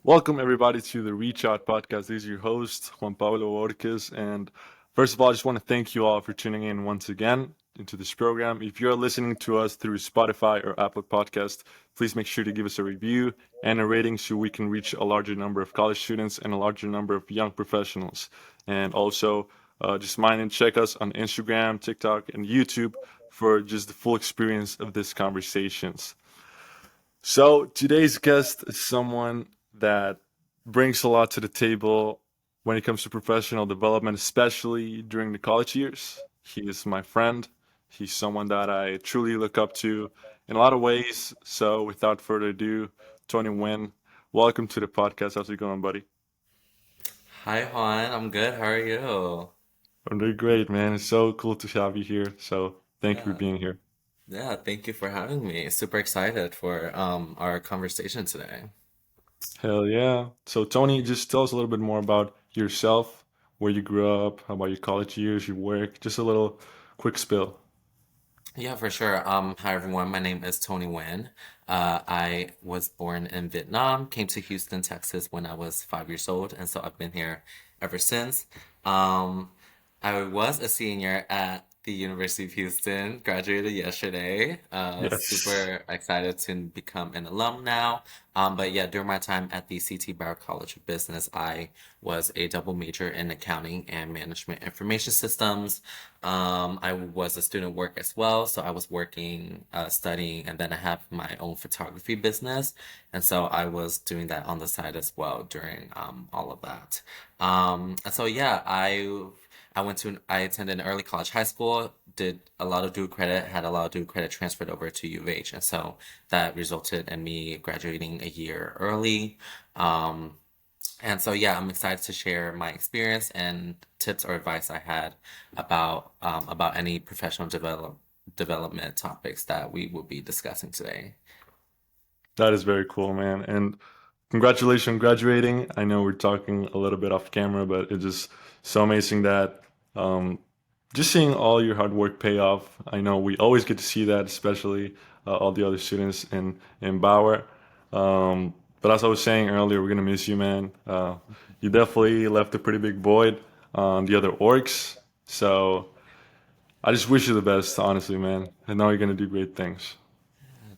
Welcome, everybody, to the Reach Out podcast. This is your host, Juan Pablo Orquez. And first of all, I just want to thank you all for tuning in once again into this program. If you're listening to us through Spotify or Apple Podcast, please make sure to give us a review and a rating so we can reach a larger number of college students and a larger number of young professionals. And also, just mind and check us on Instagram, TikTok, and YouTube for just the full experience of these conversations. So today's guest is someone that brings a lot to the table when it comes to professional development, especially during the college years. He is my friend. He's someone that I truly look up to in a lot of ways. So without further ado, Tony Nguyen, welcome to the podcast. How's it going, buddy? Hi Juan, I'm good. How are you? I'm doing great, man. It's so cool to have you here. So thank you for Yeah, being here. yeah, thank you for having me. Super excited for our conversation today. Hell yeah. So Tony, just tell us a little bit more about yourself, where you grew up, how about your college years, your work, just a little quick spill. Yeah, for sure. Hi everyone. My name is Tony Nguyen. I was born in Vietnam, came to Houston, Texas when I was 5 years old, and so I've been here ever since. Um, I was a senior at the University of Houston, graduated yesterday. Yes. Super excited to become an alum now. But yeah, during my time at the CT Bauer College of Business, I was a double major in accounting and management information systems. I was a student work as well, so I was working, studying, and then I have my own photography business, and so I was doing that on the side as well during all of that. And so yeah, I attended an early college high school, did a lot of dual credit, had a lot of dual credit transferred over to U of H, and so that resulted in me graduating a year early. Um, and so, yeah, I'm excited to share my experience and tips or advice I had about any professional development topics that we will be discussing today. That is very cool, man. And congratulations on graduating. I know we're talking a little bit off camera, but it's just so amazing that um, just seeing all your hard work pay off. I know we always get to see that, especially all the other students in Bauer. But as I was saying earlier, we're gonna miss you, man. You definitely left a pretty big void on the other orcs. So I just wish you the best, honestly, man. I know you're gonna do great things.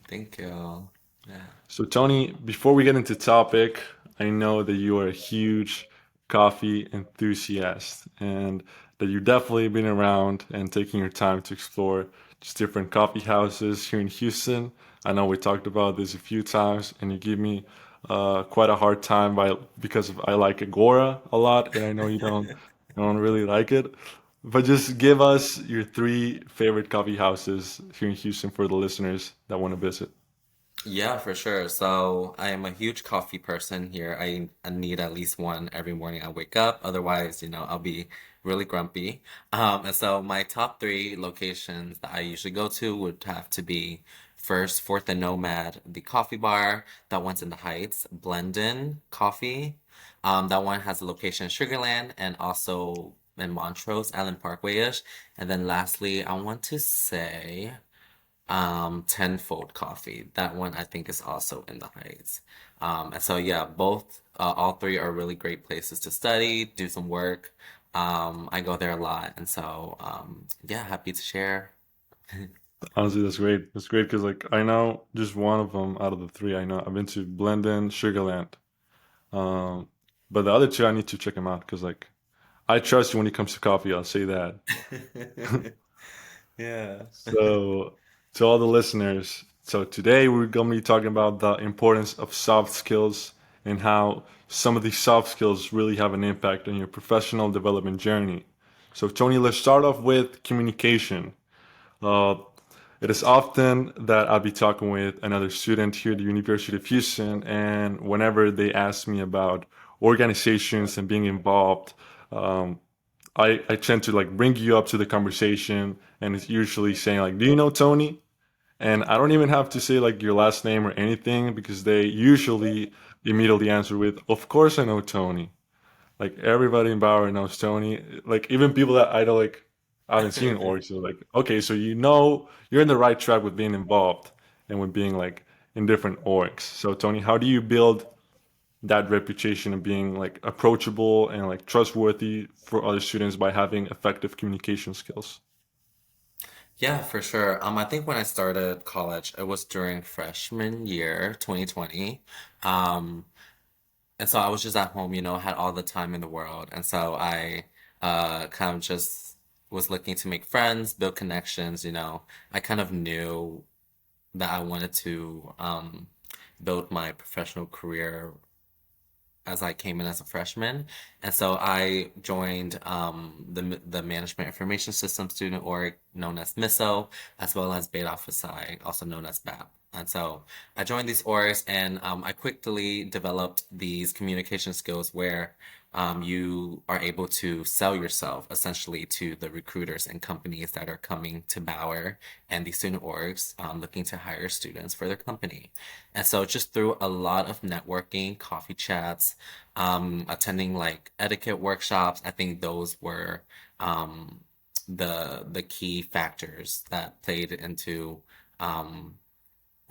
Thank you. Yeah. So, Tony, before we get into topic, I know that you are a huge coffee enthusiast and that you've definitely been around and taking your time to explore just different coffee houses here in Houston. I know we talked about this a few times, and you give me quite a hard time because I like Agora a lot, and I know you don't really like it. But just give us your three favorite coffee houses here in Houston for the listeners that want to visit. Yeah, for sure. So I am a huge coffee person here. I need at least one every morning I wake up. Otherwise, I'll be really grumpy. And so my top three locations that I usually go to would have to be first, Fourth and Nomad, the coffee bar. That one's in the Heights. Blendon Coffee. That one has a location in Sugarland and also in Montrose, Island Parkway-ish. And then lastly, I want to say Tenfold Coffee. That one I think is also in the Heights. And so yeah, all three are really great places to study, do some work. I go there a lot, and so yeah, happy to share. Honestly, that's great. That's great because like I know just one of them out of the three. I know I've been to Blendon, Sugarland, um, but the other two I need to check them out because like I trust you when it comes to coffee. I'll say that. Yeah. So to all the listeners, so today we're going to be talking about the importance of soft skills and how some of these soft skills really have an impact on your professional development journey. So Tony, let's start off with communication. Uh, It is often that I'll be talking with another student here at the University of Houston, and whenever they ask me about organizations and being involved, um, I tend to like bring you up to the conversation, and it's usually saying like, "Do you know Tony?" And I don't even have to say like your last name or anything because they usually immediately answer with, "Of course I know Tony." Like everybody in Bauer knows Tony. Like even people that I don't like, I haven't seen in org. So like, okay, so you know you're in the right track with being involved and with being like in different orgs. So Tony, how do you build? that reputation of being like approachable and like trustworthy for other students by having effective communication skills. Yeah, for sure. I think when I started college, it was during freshman year, 2020. Um, and so I was just at home, had all the time in the world. And so I kind of just was looking to make friends, build connections. I kind of knew that I wanted to build my professional career as I came in as a freshman. And so I joined the Management Information System Student Org, known as MISO, as well as Beta Alpha Psi, also known as BAP. And so I joined these orgs, and I quickly developed these communication skills where you are able to sell yourself essentially to the recruiters and companies that are coming to Bauer and the student orgs looking to hire students for their company. And so just through a lot of networking, coffee chats, attending like etiquette workshops, I think those were um, the key factors um,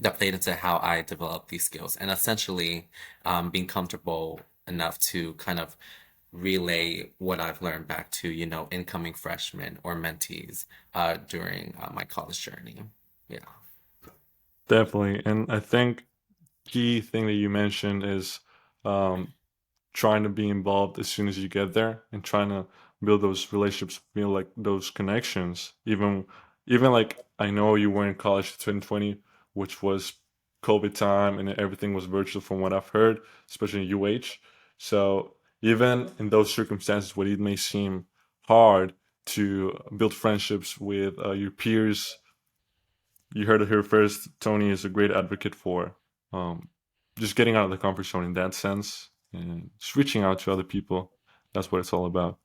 that played into how I developed these skills, and essentially being comfortable enough to kind of relay what I've learned back to, incoming freshmen or mentees during my college journey. Yeah. Definitely. And I think key thing that you mentioned is um, trying to be involved as soon as you get there and trying to build those relationships, feel like those connections. Even like I know you were in college in 2020, which was COVID time and everything was virtual from what I've heard, especially in UH. So even in those circumstances where it may seem hard to build friendships with your peers, you heard it here first. Tony is a great advocate for um, just getting out of the comfort zone in that sense and just reaching out to other people. That's what it's all about.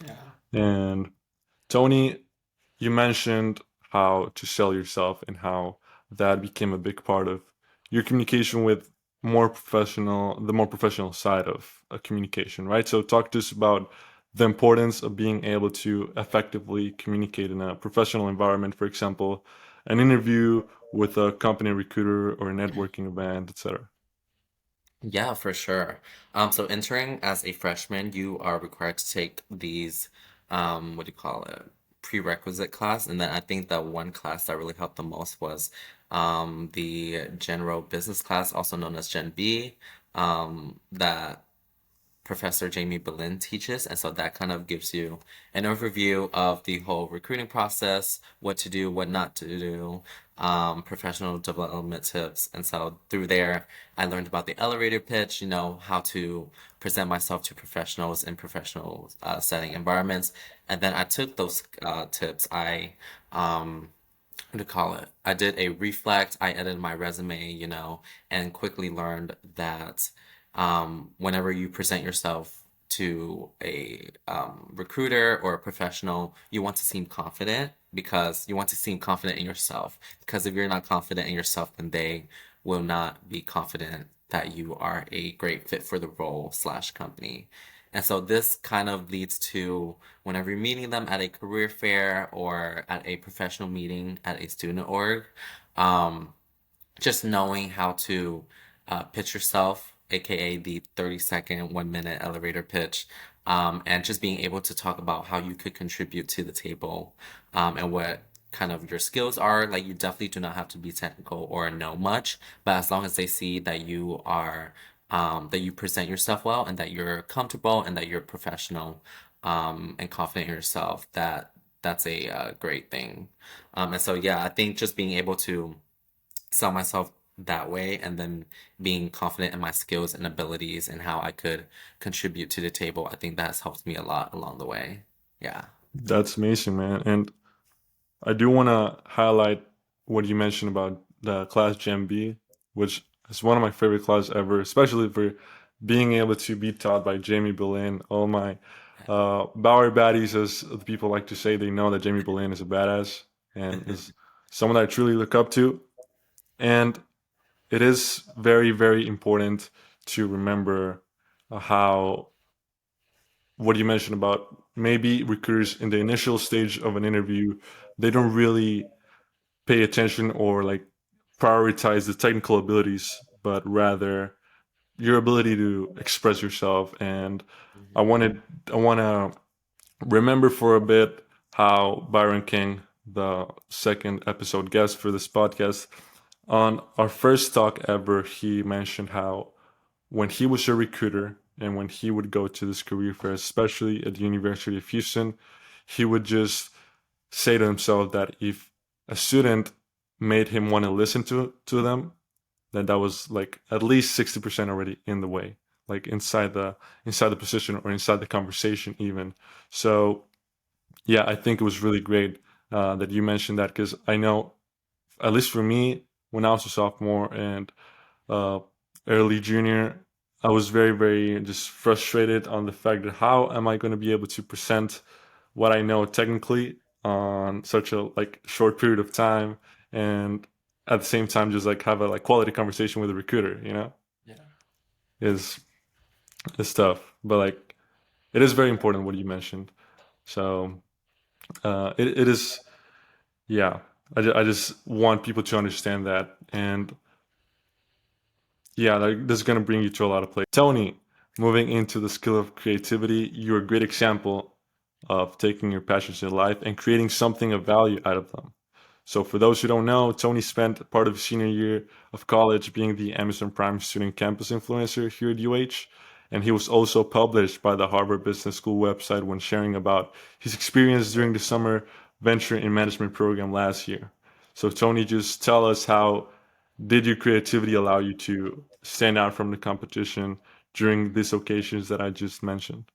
Yeah. And Tony, you mentioned how to sell yourself and how that became a big part of your communication with the more professional side of communication, right? So talk to us about the importance of being able to effectively communicate in a professional environment, for example, an interview with a company recruiter or a networking event, etc. Yeah, for sure. So entering as a freshman, you are required to take these, what do you call it, prerequisite class. And then I think that one class that really helped the most was the general business class, also known as Gen B, that Professor Jamie Berlin teaches. And so that kind of gives you an overview of the whole recruiting process, what to do, what not to do, professional development tips. And so through there, I learned about the elevator pitch, how to present myself to professionals in professional setting environments. And then I took those tips. What to call it? I did a reflect. I edited my resume, and quickly learned that whenever you present yourself to a recruiter or a professional, you want to seem confident because you want to seem confident in yourself. Because if you're not confident in yourself, then they will not be confident that you are a great fit for the role slash company. And so this kind of leads to whenever you're meeting them at a career fair or at a professional meeting at a student org, um, just knowing how to pitch yourself, aka the 30-second, 1 minute elevator pitch, and just being able to talk about how you could contribute to the table and what kind of your skills are. Like, you definitely do not have to be technical or know much, but as long as they see that that you present yourself well and that you're comfortable and that you're professional and confident in yourself, that's a great thing. And so, yeah, I think just being able to sell myself that way and then being confident in my skills and abilities and how I could contribute to the table, I think that's helped me a lot along the way. Yeah. That's amazing, man. And I do want to highlight what you mentioned about the class Gem B, which is one of my favorite classes ever, especially for being able to be taught by Jamie Boleyn. All my Bowery baddies, as the people like to say, they know that Jamie Boleyn is a badass and is someone that I truly look up to. And it is very, very important to remember how what you mentioned about maybe recruiters in the initial stage of an interview, they don't really pay attention or like prioritize the technical abilities, but rather your ability to express yourself. And I Mhm. wanted I want to remember for a bit how Byron King, the second episode guest for this podcast, on our first talk ever, he mentioned how when he was a recruiter and when he would go to this career fair, especially at the University of Houston, he would just say to himself that if a student made him want to listen to them, then that was like at least 60% already in the way, like inside the position or inside the conversation even. So yeah, I think it was really great that you mentioned that, because I know, at least for me, when I was a sophomore and uh, early junior, I was very, very just frustrated on the fact that how am I going to be able to present what I know technically on such a like short period of time, and at the same time just like have a like quality conversation with a recruiter, Yeah. is is tough. But like it is very important what you mentioned. So it is, yeah. I just want people to understand that, and yeah, this is going to bring you to a lot of places. Tony, moving into the skill of creativity, you're a great example of taking your passions in life and creating something of value out of them. So, for those who don't know, Tony spent part of his senior year of college being the Amazon Prime student campus influencer here at UH. And he was also published by the Harvard Business School website when sharing about his experience during the summer venture in management program last year. So, Tony, just tell us, how did your creativity allow you to stand out from the competition during these occasions that I just mentioned?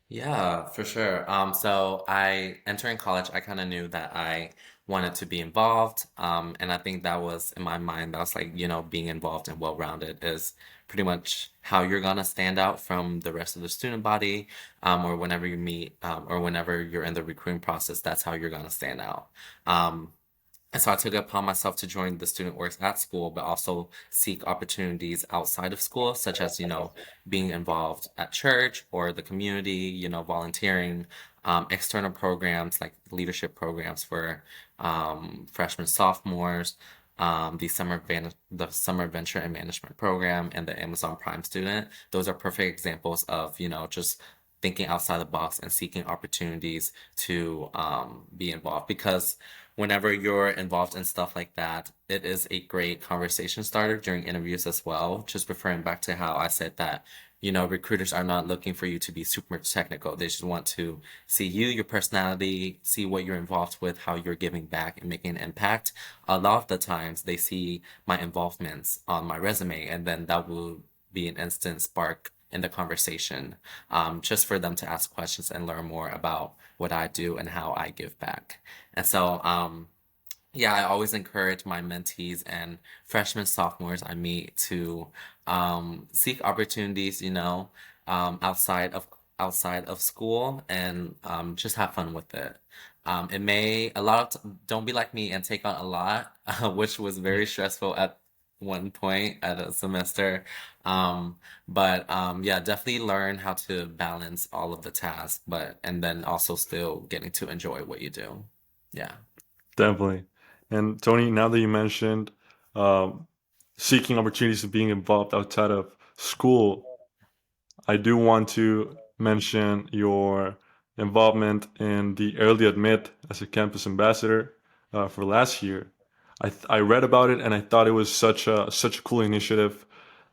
Yeah, for sure. So I entering college, I kind of knew that I wanted to be involved. And I think that was in my mind, that was like, being involved and well-rounded is pretty much how you're gonna stand out from the rest of the student body, or whenever you meet, or whenever you're in the recruiting process, that's how you're gonna stand out. Um, And so I took it upon myself to join the student works at school, but also seek opportunities outside of school, such as, being involved at church or the community, volunteering, external programs like leadership programs for freshmen, sophomores, the summer venture and management program, and the Amazon Prime student. Those are perfect examples of, just thinking outside the box and seeking opportunities to be involved, because whenever you're involved in stuff like that, it is a great conversation starter during interviews as well. Just referring back to how I said that, recruiters are not looking for you to be super technical. They just want to see you, your personality, see what you're involved with, how you're giving back and making an impact. A lot of the times they see my involvements on my resume, and then that will be an instant spark in the conversation, just for them to ask questions and learn more about what I do and how I give back. And so, yeah, I always encourage my mentees and freshmen, sophomores I meet to seek opportunities, outside of school, and just have fun with it. It may a lot of don't be like me and take on a lot, which was very stressful at one point at a semester. Um, but yeah, definitely learn how to balance all of the tasks, but and then also still getting to enjoy what you do. Yeah. Definitely. And Tony, now that you mentioned um, seeking opportunities of being involved outside of school, I do want to mention your involvement in the Early Admit as a campus ambassador for last year. I read about it and I thought it was such a cool initiative.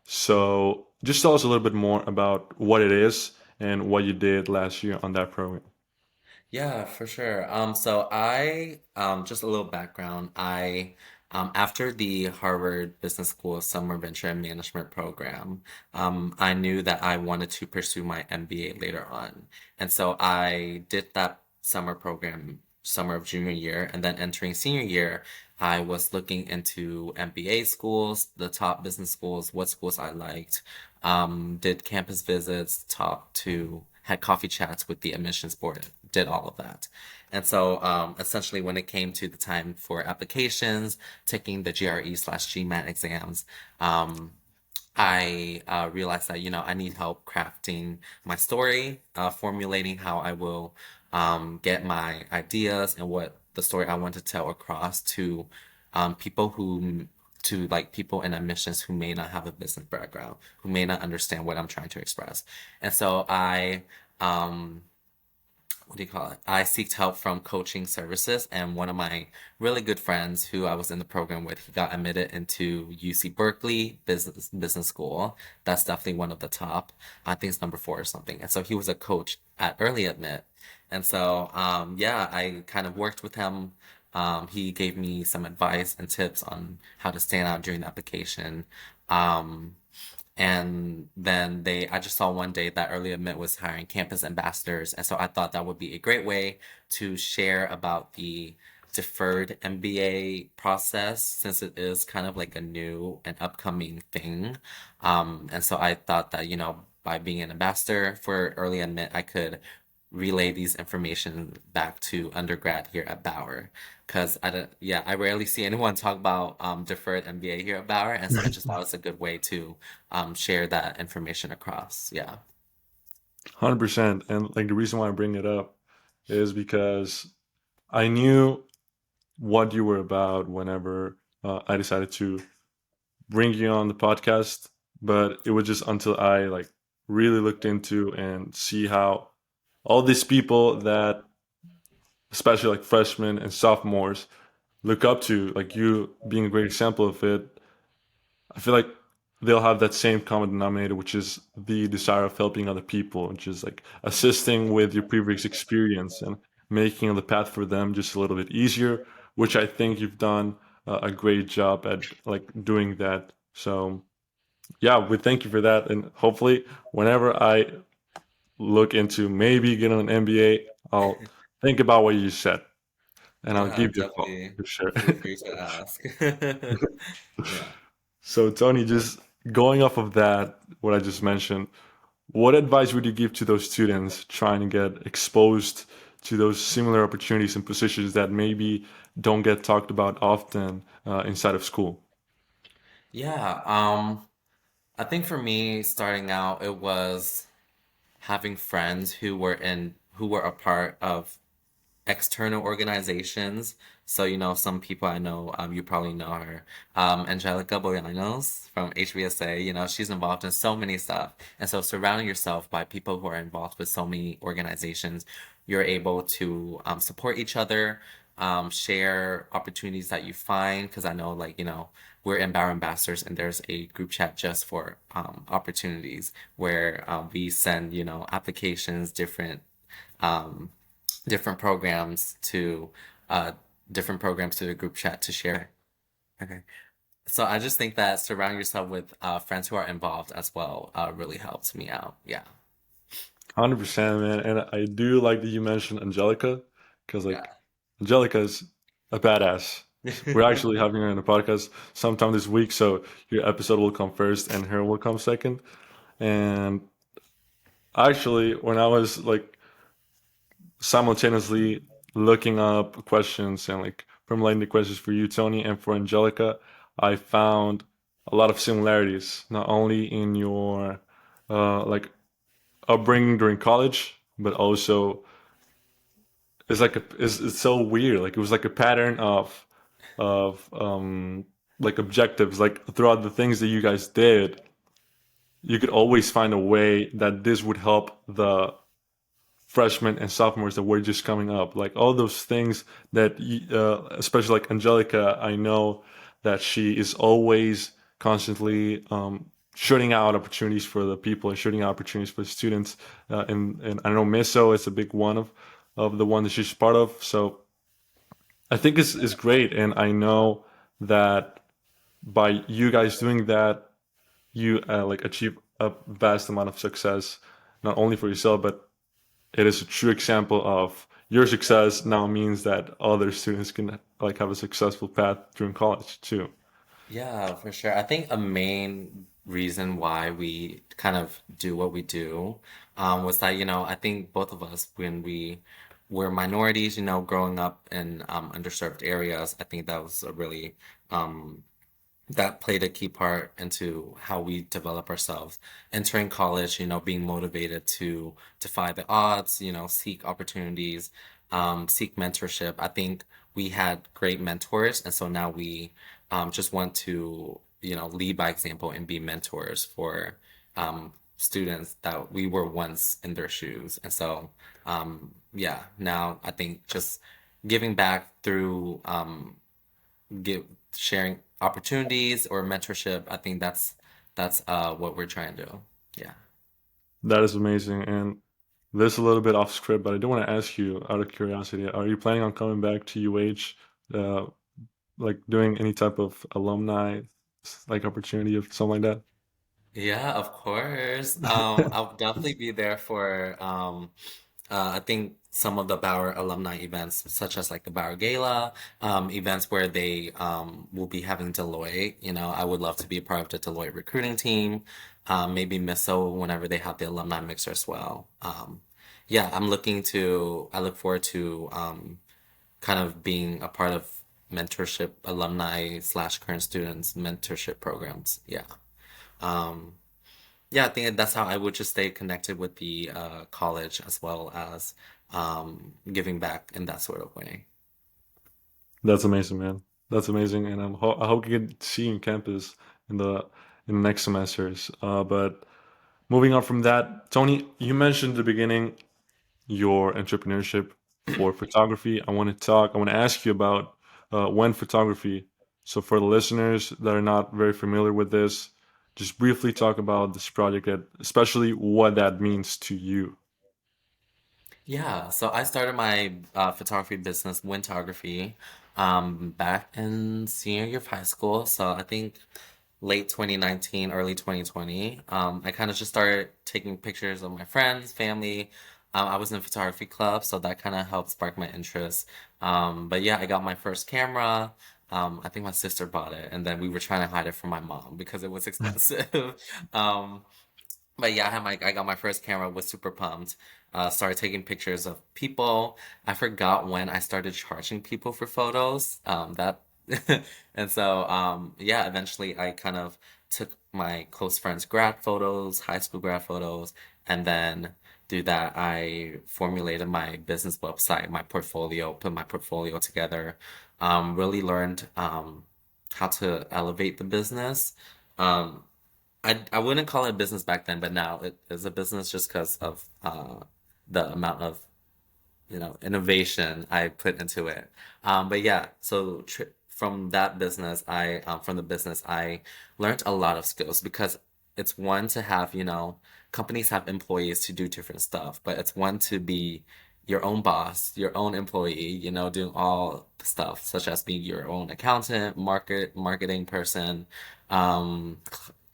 So just tell us a little bit more about what it is and what you did last year on that program. Yeah, for sure. So just a little background. After the Harvard Business School Summer Venture and Management program, I knew that I wanted to pursue my MBA later on. And so I did that summer program, summer of junior year, and then entering senior year, I was looking into MBA schools, the top business schools, what schools I liked, did campus visits, had coffee chats with the admissions board, did all of that. And so essentially, when it came to the time for applications, taking the GRE/GMAT exams, um, I realized that, I need help crafting my story, formulating how I will get my ideas and what the story I want to tell across to people to like people in admissions who may not have a business background, who may not understand what I'm trying to express. And so um, what do you call it? I seeked help from coaching services, and one of my really good friends who I was in the program with, he got admitted into UC Berkeley Business School. That's definitely one of the top. I think it's number four or something. And so he was a coach at Early Admit, and so yeah, I kind of worked with him. He gave me some advice and tips on how to stand out during the application. Um, and then I just saw one day that Early Admit was hiring campus ambassadors. And so I thought that would be a great way to share about the deferred MBA process since it is kind of like a new and upcoming thing. And so I thought that, by being an ambassador for Early Admit, I could relay these information back to undergrad here at Bauer. Because I don't, yeah, I rarely see anyone talk about deferred MBA here at Bauer, and so I just thought it's a good way to share that information across. Yeah. 100%. And like the reason why I bring it up is because I knew what you were about whenever I decided to bring you on the podcast, but it was just until I like really looked into and see how all these people that, especially like freshmen and sophomores, look up to, like you being a great example of it. I feel like they'll have that same common denominator, which is the desire of helping other people, which is like assisting with your previous experience and making the path for them just a little bit easier, which I think you've done a great job at like doing that. So yeah, we thank you for that. And hopefully whenever I look into maybe getting an MBA, I'll think about what you said and I'll Yeah, give you a call definitely. for sure. Feel free to ask. Yeah. So, Tony, just going off of that, what I just mentioned, what advice would you give to those students trying to get exposed to those similar opportunities and positions that maybe don't get talked about often inside of school? Yeah. I think for me, starting out, it was having friends who were a part of external organizations. So, some people I know, you probably know her, Angelica Boyanos from HBSA, she's involved in so many stuff. And so surrounding yourself by people who are involved with so many organizations, you're able to support each other, share opportunities that you find. Because I know, like, we're Empower Ambassadors, and there's a group chat just for opportunities where we send, applications, um, different programs to uh the group chat to share. Okay. So I just think that surrounding yourself with friends who are involved as well really helps me out. Yeah. 100%, man. And I do like that you mentioned Angelica because, like, Yeah. Angelica's a badass. We're actually having her in the podcast sometime this week, so your episode will come first and her will come second. And actually, when I was like simultaneously looking up questions and like formulating the questions for you, Tony, and for Angelica, I found a lot of similarities, not only in your like upbringing during college, but also it's so weird. Like it was like a pattern of like objectives. Like throughout the things that you guys did, you could always find a way that this would help the freshmen and sophomores that were just coming up. Like all those things that, especially like Angelica, I know that she is always constantly shooting out opportunities for the people and shooting out opportunities for the students. And I know Miso is a big one of the one that she's part of. So I think it's great. And I know that by you guys doing that, you like achieve a vast amount of success, not only for yourself, but it is a true example of your success now means that other students can like have a successful path during college too. Yeah, for sure. I think a main reason why we kind of do what we do was that, I think both of us, when we were minorities, growing up in underserved areas, I think that was a really um, that played a key part into how we develop ourselves. Entering college, being motivated to defy the odds, seek opportunities, seek mentorship. I think we had great mentors, and so now we just want to, lead by example and be mentors for students that we were once in their shoes. And so, yeah, now I think just giving back through give sharing opportunities or mentorship, I think that's what we're trying to do. Yeah. That is amazing. And this is a little bit off script, but I do want to ask you out of curiosity, are you planning on coming back to UH, uh, like doing any type of alumni like opportunity or something like Yeah, of course. that? I'll definitely be there for I think some of the Bauer alumni events, such as like the Bauer Gala, events where they will be having Deloitte. I would love to be a part of the Deloitte recruiting team. Maybe Misso whenever they have the alumni mixer as well. Yeah, I look forward to kind of being a part of mentorship alumni slash current students mentorship programs. Yeah. Um, yeah, I think that's how I would just stay connected with the college as well as giving back in that sort of way. That's amazing, man. That's amazing, and I hope you can see you in campus in the next semesters. But moving on from that, Tony, you mentioned at the beginning your entrepreneurship for photography. I want to ask you about when photography. So for the listeners that are not very familiar with this, just briefly talk about this project, especially what that means to you. Yeah, so I started my photography business, Wintography, back in senior year of high school. So I think late 2019, early 2020. I kind of just started taking pictures of my friends, family. I was in a photography club, so that kind of helped spark my interest. But yeah, I got my first camera. I think my sister bought it, and then we were trying to hide it from my mom because it was expensive. Um, but yeah, I got my first camera, was super pumped. Started taking pictures of people. I forgot when I started charging people for photos. That and so yeah, eventually I kind of took my close friends' grad photos, high school grad photos, and then through that I formulated my business website, my portfolio, put my portfolio together. Really learned how to elevate the business. Um, I wouldn't call it a business back then, but now it is a business just because of the amount of innovation I put into it. But yeah, so from the business I learned a lot of skills because it's one to have companies have employees to do different stuff, but it's one to be your own boss, your own employee, doing all the stuff such as being your own accountant, marketing person,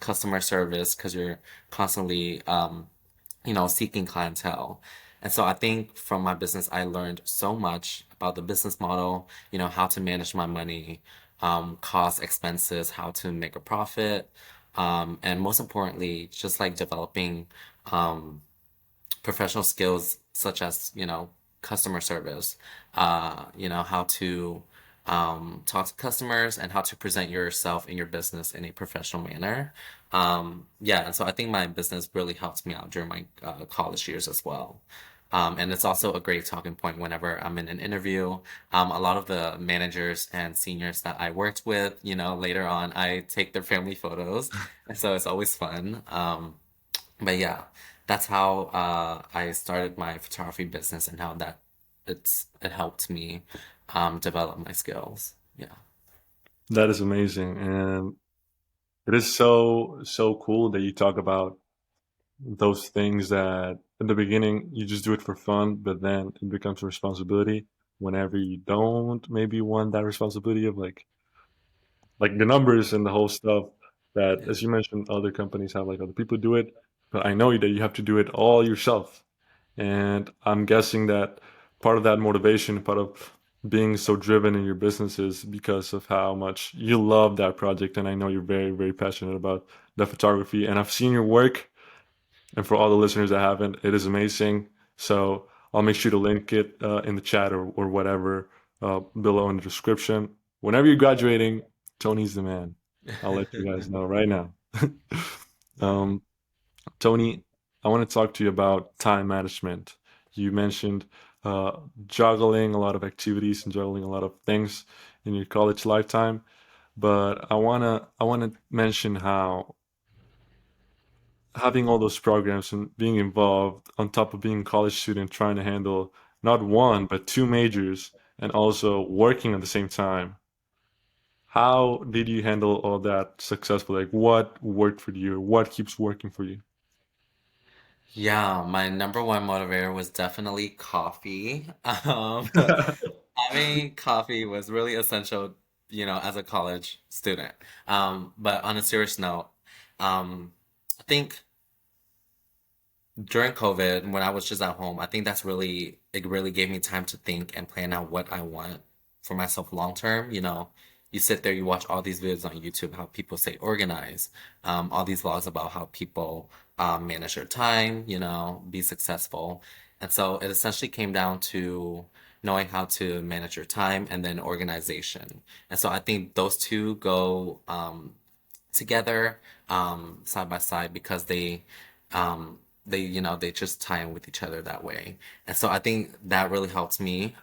customer service because you're constantly seeking clientele. And so I think from my business, I learned so much about the business model, how to manage my money, cost, expenses, how to make a profit, and most importantly, just like developing um, professional skills such as customer service, how to talk to customers and how to present yourself and your business in a professional manner. Yeah, and so I think my business really helped me out during my college years as well. And it's also a great talking point whenever I'm in an interview. A lot of the managers and seniors that I worked with, later on, I take their family photos, and so it's always fun. But yeah, that's how I started my photography business and how it helped me develop my skills. Yeah. That is amazing, and it is so cool that you talk about those things that in the beginning you just do it for fun, but then it becomes a responsibility whenever you don't maybe want that responsibility of like the numbers and the whole stuff that, Yeah. as you mentioned, other companies have like other people do it, but I know that you have to do it all yourself. And I'm guessing that part of that motivation, part of being so driven in your business is because of how much you love that project. And I know you're very passionate about the photography. And I've seen your work. And for all the listeners that haven't, it is amazing. So I'll make sure to link it in the chat or whatever below in the description. Whenever you're graduating, Tony's the man. I'll let you guys know right now. um, Tony, I want to talk to you about time management. You mentioned juggling a lot of activities and juggling a lot of things in your college lifetime. But I wanna mention how having all those programs and being involved on top of being a college student trying to handle not one but two majors and also working at the same time. How did you handle all that successfully? Like what worked for you or what keeps working for you? Yeah, my number one motivator was definitely coffee. Having coffee was really essential, as a college student. But on a serious note, I think during COVID, when I was just at home, I think it really gave me time to think and plan out what I want for myself long term. You sit there, you watch all these videos on YouTube, how people say organize, all these vlogs about how people manage their time, be successful. And so it essentially came down to knowing how to manage your time and then organization. And so I think those two go together, side by side, because they just tie in with each other that way. And so I think that really helped me,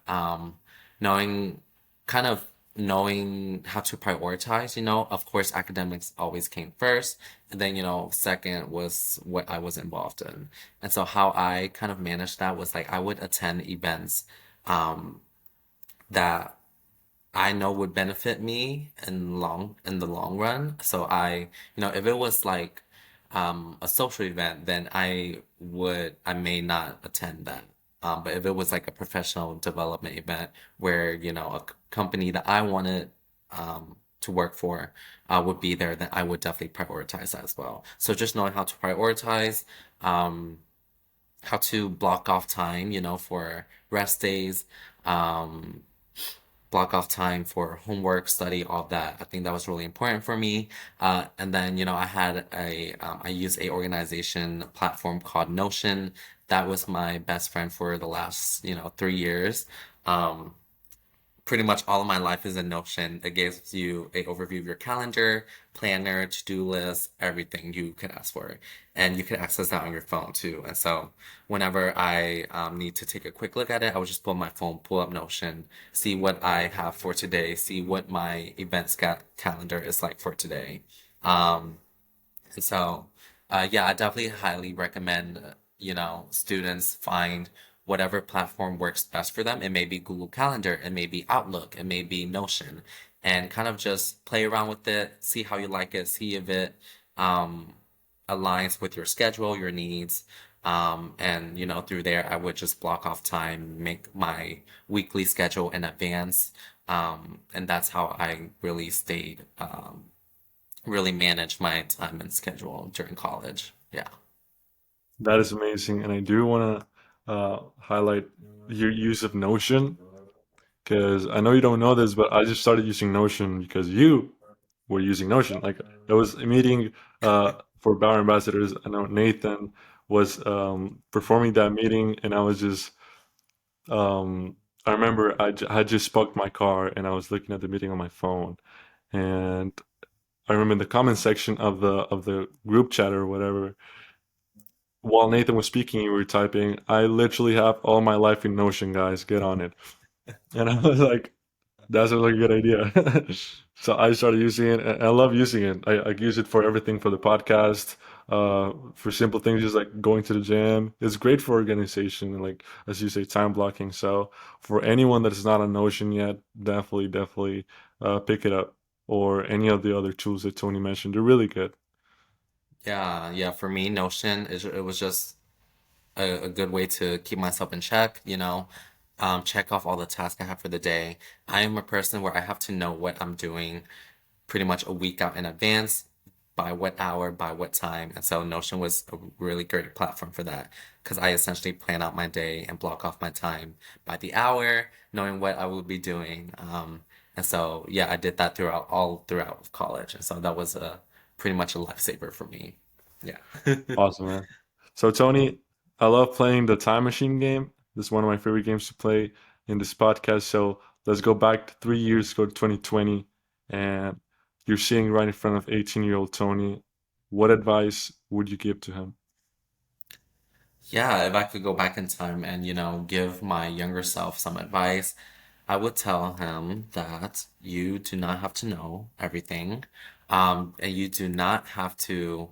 knowing kind of knowing how to prioritize. Of course, academics always came first, and then, second was what I was involved in. And so how I kind of managed that was like I would attend events um that I know would benefit me in the long run. So if it was like a social event, then I may not attend that. But if it was like a professional development event where, a company that I wanted to work for would be there, then I would definitely prioritize that as well. So just knowing how to prioritize, um, how to block off time, for rest days, um, block off time for homework, study, all that. I think that was really important for me. And then, I use a organization platform called Notion. That was my best friend for the last, 3 years. Um, Pretty much all of my life is in Notion. It gives you a overview of your calendar, planner, to-do list, everything you could ask for. And you can access that on your phone too. And so whenever I need to take a quick look at it, I would just pull up my phone, pull up Notion, see what I have for today, see what my events calendar is like for today. Um, so, yeah, I definitely highly recommend, students find whatever platform works best for them. It may be Google Calendar, it may be Outlook, it may be Notion, and kind of just play around with it, see how you like it, see if it um, aligns with your schedule, your needs. And through there, I would just block off time, make my weekly schedule in advance. And that's how I really really manage my time and schedule during college. Yeah. That is amazing, and I do want to highlight your use of Notion because I know you don't know this, but I just started using Notion because you were using Notion. Like there was a meeting for Bauer Ambassadors. I know Nathan was performing that meeting, and I was just I remember I had just parked my car and I was looking at the meeting on my phone, and I remember in the comment section of the group chat or whatever, while Nathan was speaking, you were typing, "I literally have all my life in Notion, guys. Get on it." And I was like, "That's a really good idea." So I started using it, and I love using it. I use it for everything for the podcast, for simple things, just like going to the gym. It's great for organization and, like as you say, time blocking. So for anyone that is not on Notion yet, definitely pick it up. Or any of the other tools that Tony mentioned. They're really good. Yeah, yeah. For me, Notion it was just a good way to keep myself in check, check off all the tasks I have for the day. I am a person where I have to know what I'm doing pretty much a week out in advance, by what hour, by what time. And so Notion was a really great platform for that because I essentially plan out my day and block off my time by the hour, knowing what I will be doing. And so, yeah, I did that all throughout college. And so that was pretty much a lifesaver for me. Yeah. Awesome, man. So, Tony, I love playing the time machine game. This is one of my favorite games to play in this podcast. So, let's go back to 3 years ago to 2020, and you're sitting right in front of 18-year-old Tony. What advice would you give to him? Yeah, if I could go back in time and, give my younger self some advice, I would tell him that you do not have to know everything, and you do not have to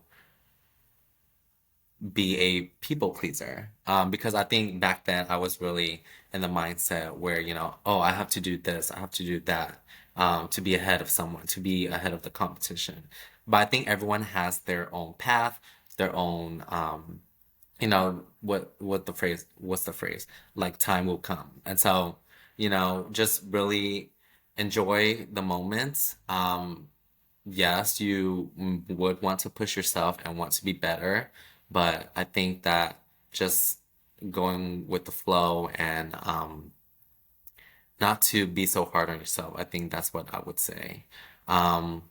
be a people pleaser. Because I think back then I was really in the mindset where, oh, I have to do this, I have to do that, to be ahead of someone, to be ahead of the competition. But I think everyone has their own path, their own, what's the phrase? Like time will come. And so, just really enjoy the moments. Yes, you would want to push yourself and want to be better, but I think that just going with the flow and not to be so hard on yourself. I think that's what I would say. Um,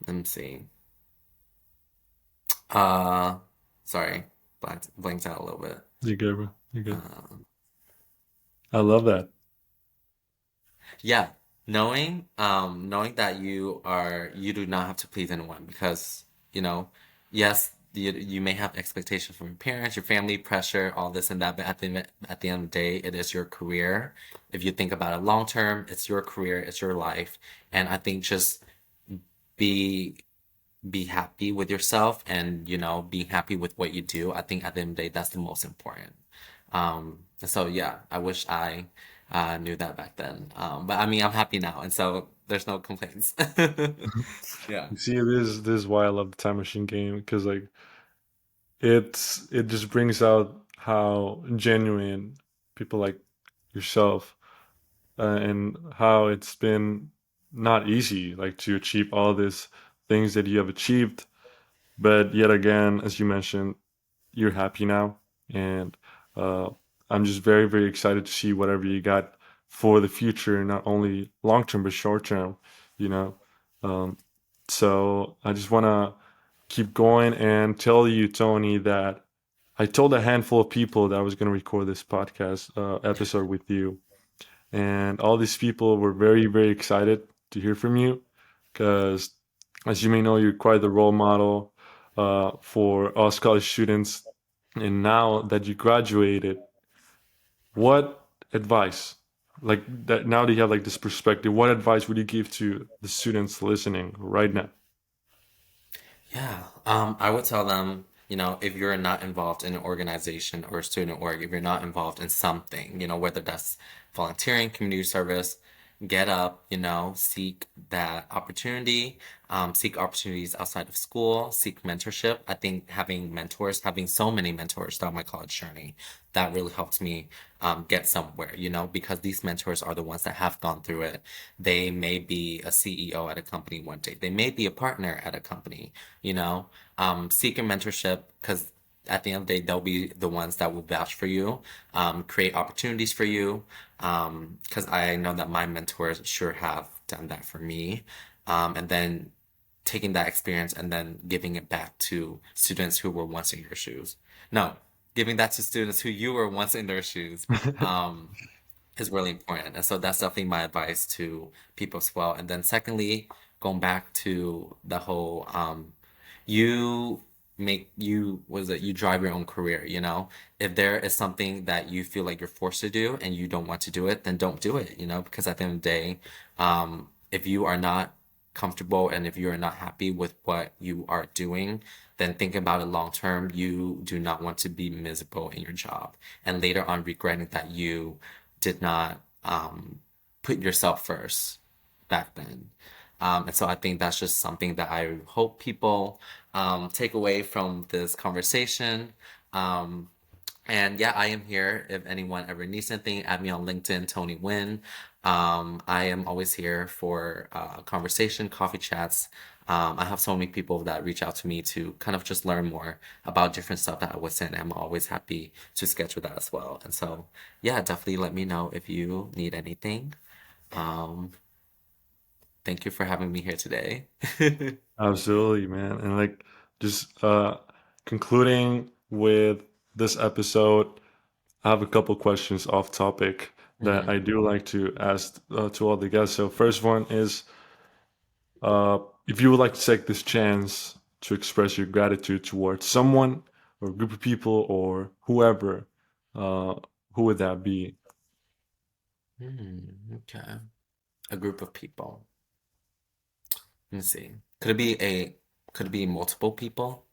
Let me see. Uh, Sorry, blanked out a little bit. You good, bro? You good? Uh, I love that. Yeah, knowing that you do not have to please anyone because, yes, you may have expectations from your parents, your family, pressure, all this and that, but at the end of the day, it is your career. If you think about it long term, it's your career, it's your life, and I think just be be happy with yourself and be happy with what you do. I think at the end of the day, that's the most important. So yeah, I wish I knew that back then. But I mean, I'm happy now, and so there's no complaints. Yeah. You see, this is why I love the time machine game because like it just brings out how genuine people like yourself and how it's been not easy like to achieve all these things that you have achieved, but yet again, as you mentioned, you're happy now, and uh, I'm just very very excited to see whatever you got for the future, not only long term but short term. You know, um, so I just want to keep going and tell you, Tony, that I told a handful of people that I was going to record this podcast episode with you, and all these people were very very excited to hear from you because, as you may know, you're quite the role model for us college students. And now that you graduated, what advice, like that, now that you have like this perspective, what advice would you give to the students listening right now? Yeah, I would tell them, if you're not involved in an organization or a student org, if you're not involved in something, whether that's volunteering, community service, get up, seek that opportunity, seek opportunities outside of school, seek mentorship. I think having mentors, having so many mentors throughout my college journey, that really helped me get somewhere, because these mentors are the ones that have gone through it. They may be a CEO at a company one day. They may be a partner at a company, seek a mentorship because at the end of the day, they'll be the ones that will vouch for you, create opportunities for you. Because I know that my mentors sure have done that for me. And then taking that experience and then giving it back to students who were once in your shoes. No, giving that to students who you were once in their shoes. Um, is really important. And so that's definitely my advice to people as well. And then secondly, going back to the whole you was it you drive your own career, If there is something that you feel like you're forced to do and you don't want to do it, then don't do it, because at the end of the day, if you are not comfortable and if you are not happy with what you are doing, then think about it long term. You do not want to be miserable in your job and later on regretting that you did not put yourself first back then. And so I think that's just something that I hope people take away from this conversation. Um, and yeah, I am here. If anyone ever needs anything, add me on LinkedIn, Tony Nguyen. I am always here for conversation, coffee chats. I have so many people that reach out to me to kind of just learn more about different stuff that I was in. I'm always happy to schedule that as well. And so, yeah, definitely let me know if you need anything. Um, Thank you for having me here today. Absolutely, man. And like just concluding with this episode, I have a couple questions off topic that Mhm. I do like to ask to all the guests. So first one is, if you would like to take this chance to express your gratitude towards someone or a group of people or whoever, uh, who would that be? Okay. A group of people. Let me see. Could it be multiple people?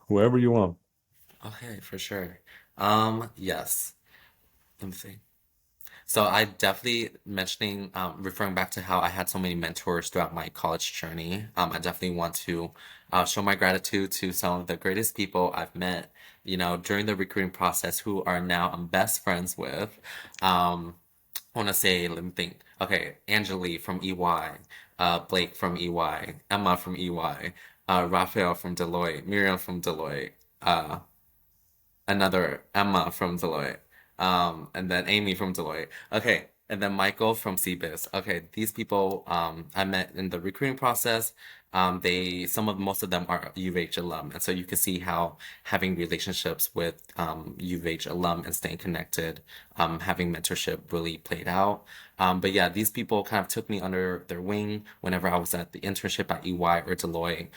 Whoever you want. Okay, for sure. Yes. Let me see. So I definitely mentioning, referring back to how I had so many mentors throughout my college journey. I definitely want to show my gratitude to some of the greatest people I've met, during the recruiting process who are now I'm best friends with. I want to say, let me think. Okay, Angeli from EY, Blake from EY, Emma from EY, Raphael from Deloitte, Miriam from Deloitte, uh, another Emma from Deloitte, and then Amy from Deloitte. Okay, and then Michael from CBIZ. Okay, these people I met in the recruiting process. Most of them are U of H alum, and so you can see how having relationships with U of H alum and staying connected, having mentorship really played out. But yeah, these people kind of took me under their wing whenever I was at the internship at EY or Deloitte.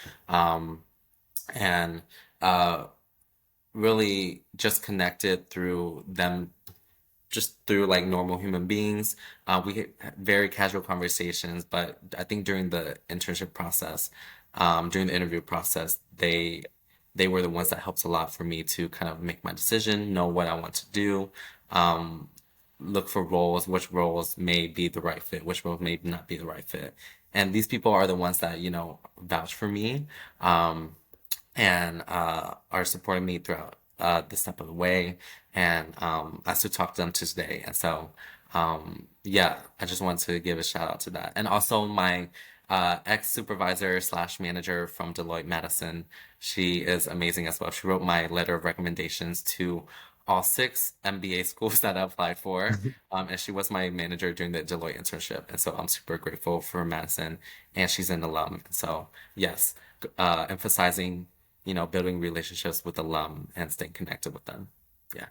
And uh, really just connected through them, just through like normal human beings. We had very casual conversations, but I think during the internship process, during the interview process, they were the ones that helped a lot for me to kind of make my decision, know what I want to do, um, look for roles, which roles may be the right fit, which roles may not be the right fit. And these people are the ones that, vouch for me. And are supporting me throughout this step of the way. And I still talk to them to today. And so, yeah, I just want to give a shout out to that. And also my ex supervisor slash manager from Deloitte Madison, she is amazing as well. She wrote my letter of recommendations to all six MBA schools that I applied for. And she was my manager during the Deloitte internship. And so I'm super grateful for Madison, and she's an alum. So, yes, emphasizing building relationships with alum and staying connected with them. Yeah.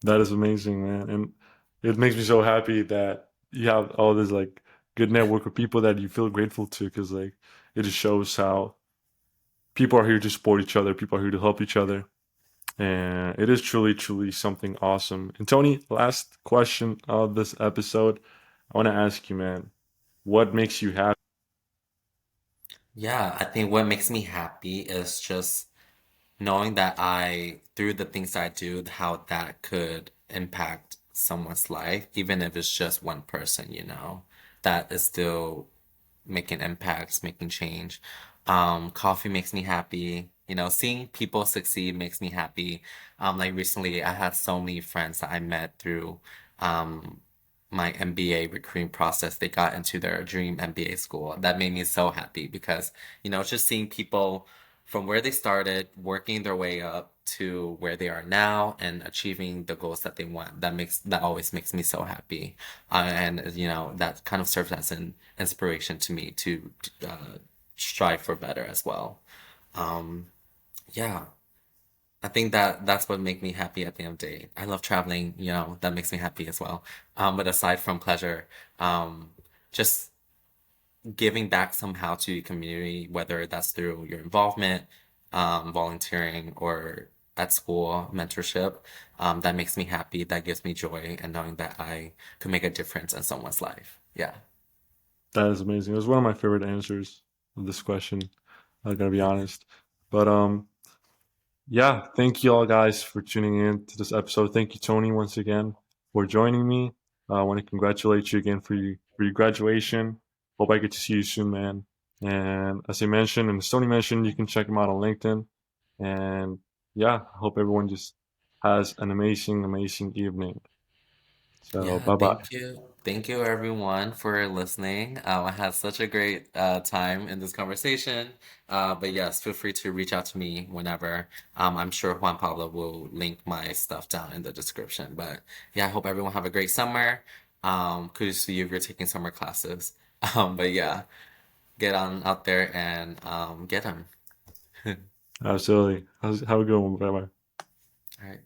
That is amazing, man. And it makes me so happy that you have all this like good network of people that you feel grateful to because like it just shows how people are here to support each other, people are here to help each other. And it is truly, truly something awesome. And Tony, last question of this episode. I want to ask you, man, what makes you happy? Yeah, I think what makes me happy is just knowing that through the things I do, how that could impact someone's life, even if it's just one person, that is still making impacts, making change. Coffee makes me happy. Seeing people succeed makes me happy. Like recently, I had so many friends that I met through um, my MBA recruiting process. They got into their dream MBA school. That made me so happy because, just seeing people from where they started, working their way up to where they are now and achieving the goals that they want. That always makes me so happy. And that kind of serves as an inspiration to me to strive for better as well. Um, yeah, I think that's what makes me happy at the end of the day. I love traveling, that makes me happy as well. But aside from pleasure, just giving back somehow to your community, whether that's through your involvement, volunteering, or at school mentorship, that makes me happy. That gives me joy, and knowing that I could make a difference in someone's life. Yeah. That is amazing. It was one of my favorite answers of this question. I gotta be Okay. honest. But yeah, thank you all guys for tuning in to this episode. Thank you, Tony, once again for joining me. I want to congratulate you again for your graduation. Hope I get to see you soon, man. And as I mentioned, and as Tony mentioned, you can check him out on LinkedIn. And yeah, I hope everyone just has an amazing, amazing evening. So Yeah, bye bye. thank you. Thank you everyone for listening. I had such a great time in this conversation. But yes, feel free to reach out to me whenever. I'm sure Juan Pablo will link my stuff down in the description. But yeah, I hope everyone have a great summer. Kudos to you if you're taking summer classes. But yeah, get on out there and get them. Absolutely. Have a good one. Bye bye. All right.